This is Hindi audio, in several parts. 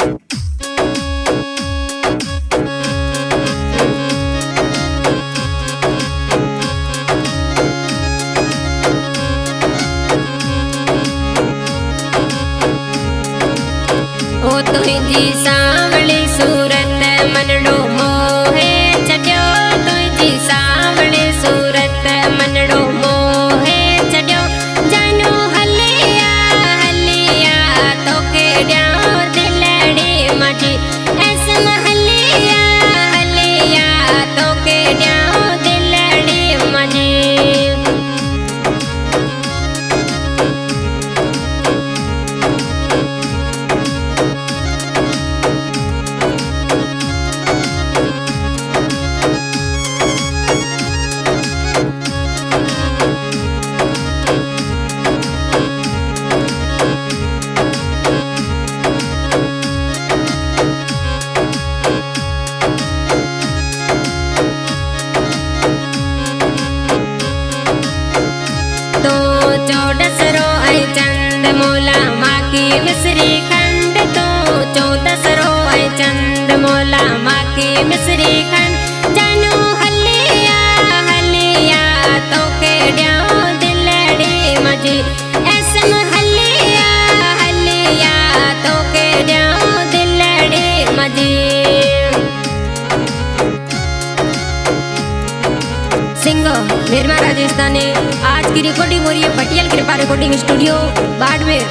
ओ तुझी सांवली सूरत मनड़ो मोहे चढ़ियो, तुझी सांवली सूरत मनड़ो मोहे चढ़ियो। जानू हलिया हलिया तोखे ॾियां दिलड़ी मजी, ऐसम हलिया हलिया तोखे ॾियां दिलड़ी मजी। चौदसरो ऐ चंद मोला माकी मिसरी खंड, तो चौदसरो ऐ चंद मोला माकी मिसरी खंड। जानू हलिया हलिया तोखे ॾियां दिलड़ी मजी, ऐसम हलिया हलिया तोखे ॾियां दिलड़ी मजी। सिंगर निर्मा राजस्थानी। आज की रिकॉर्डिंग हो रही है पटियाल कृपा रिकॉर्डिंग स्टूडियो बाड़मेर।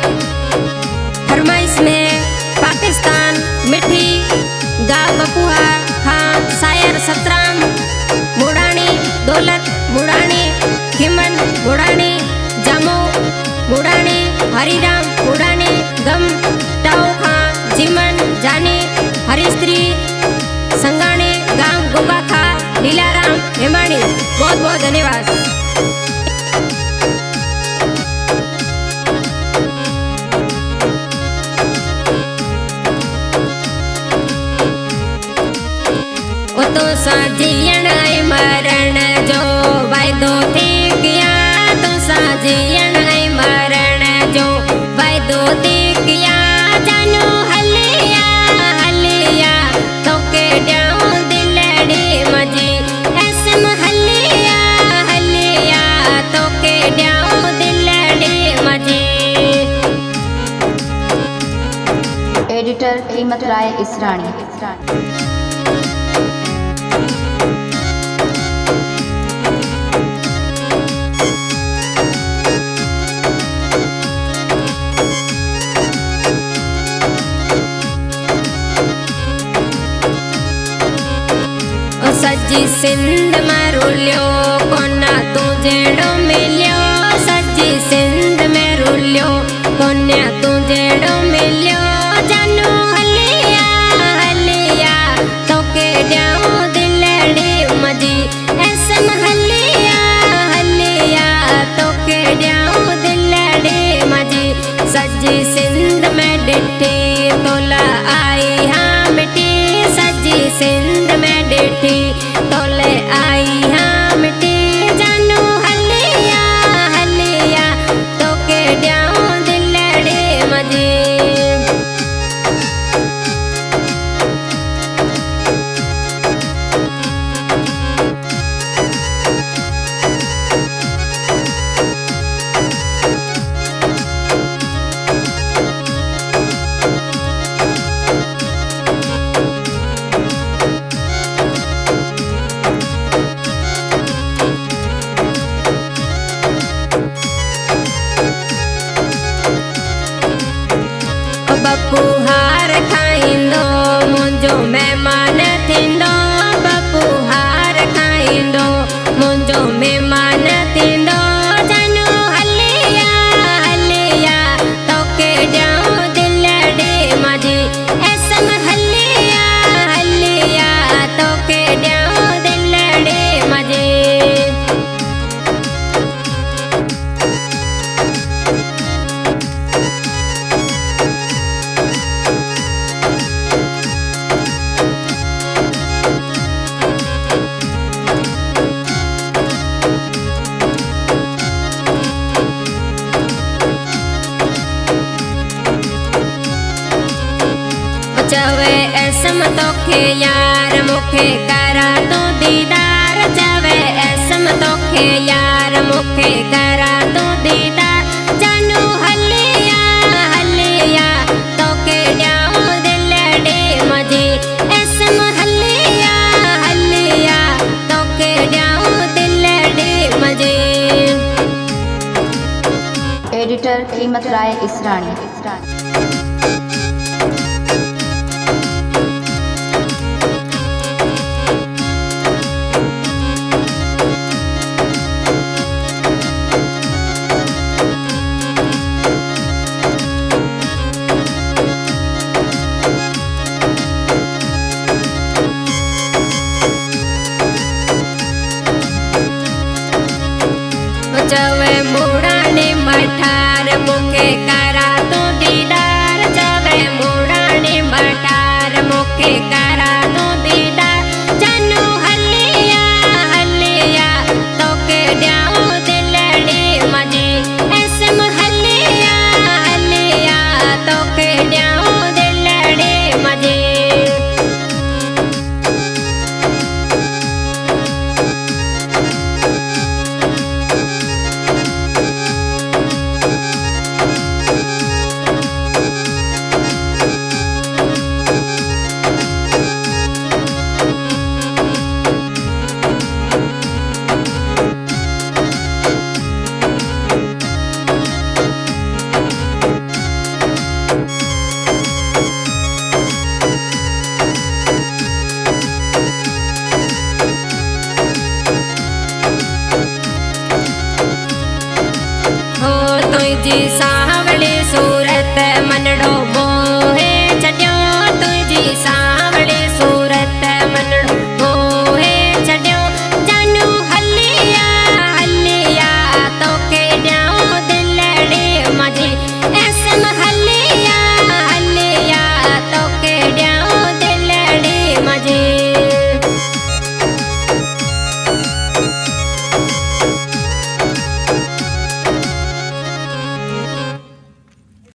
फरमाइश में पाकिस्तान मिठी गा बपुआ खान, शायर सतराम मुड़ानी, दौलत मुड़ानी, खिमन मुड़ानी, जामो मुड़ानी, हरिराम मुड़ानी, गम टाओ खान, जिमन जानी, हरिश्री संगानी, गांव गोगा खा, लीलाराम हेमानी। बहुत बहुत धन्यवाद। ओ तो साजियण ऐं मरण जो वायदो थी किया, तो साजियण ऐं मरण जो वायदो थी किया। जानू हलिया हलिया तोखे ॾियां दिलड़ी मजी, ऐसम हलिया हलिया तोखे ॾियां दिलड़ी मजी। एडिटर कीमत राय इसरानी। सजी सिंध में रुलियो कोना तू जेड़ो मिलियो, सजी सिंध में रुलियो कोना तू जेड़ो मिलियो। जानू हलिया हलिया तोखे ॾियां दिलड़ी मजी, ऐसम हलिया हलिया तोखे ॾियां दिलड़ी मजी। सजी सिंध में ॾिठी तोला आई हाँ मिठी, सजी सिंध में ॾिठी तोले आई हाँ मिठी। जानू हलिया हलिया तोखे ॾियां दिलड़ी मजी। चवे ऐसम तोखे यार मुखे करा तो दीदार चवे ऐसम तोखे यार मुखे करा तो दीदार जानू हलिया हलिया तोखे ॾियाऊं दिल ॾे मजे ऐसम हलिया हलिया तोखे ॾियाऊं दिल ॾे मजे। एडिटर कीमत राय इसरानी। चवे मुड़ाने मठार मुखे करा तो दीदार चवे मुड़ाने मठार मुखे करा तो दीदार जानू हलिया हलिया तोखे ॾियाऊं दिल ॾे मजे ऐसम हलिया हलिया तोखे ॾियाऊं दिल ॾे मजे। जी सा